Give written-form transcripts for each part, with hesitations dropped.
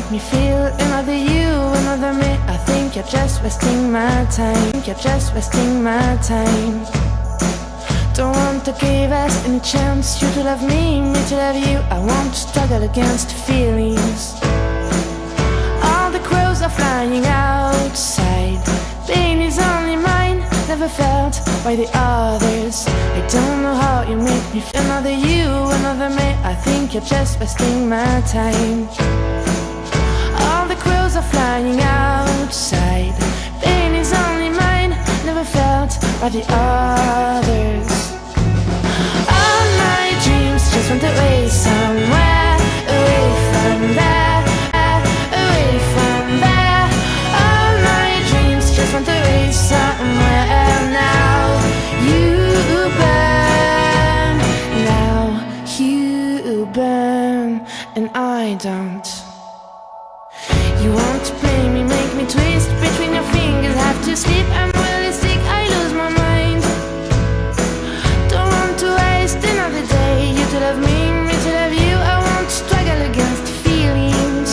make me feel. Another you, another me. I think you're just wasting my time. You're just wasting my time. Don't want to give us any chance. You to love me to love you. I want to struggle against feelings. All the crows are flying outside. Pain is only mine, never felt by the others. I don't know how you make me feel. Another you, another me. I think you're just wasting my time. All the crows are flying outside. Pain is only mine, never felt by the others. All my dreams just went away somewhere, away from there, away from there. All my dreams just went away somewhere. Now you burn, now you burn, and I don't. You want to play me, make me twist between your fingers, have to sleep, I'm really sick, I lose my mind. Don't want to waste another day. You to love me to love you. I want to struggle against feelings.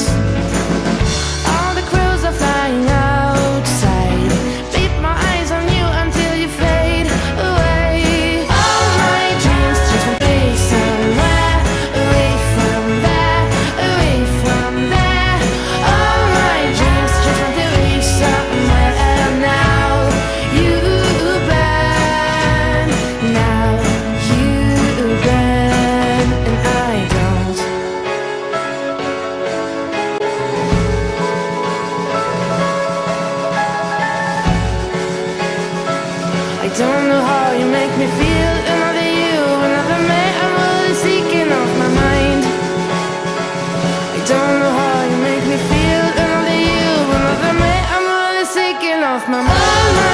All the crows are flying outside. Keep my eyes on you until you fade away. All my dreams just went away somewhere, away from there, away from there. All my dreams just went away somewhere. And now you burn, now you burn, and I don't. I don't know how you make me feel. Another you, another me. I'm really seeking off my mind. I don't know how you make me feel. Another you, another me. I'm really seeking off my mind.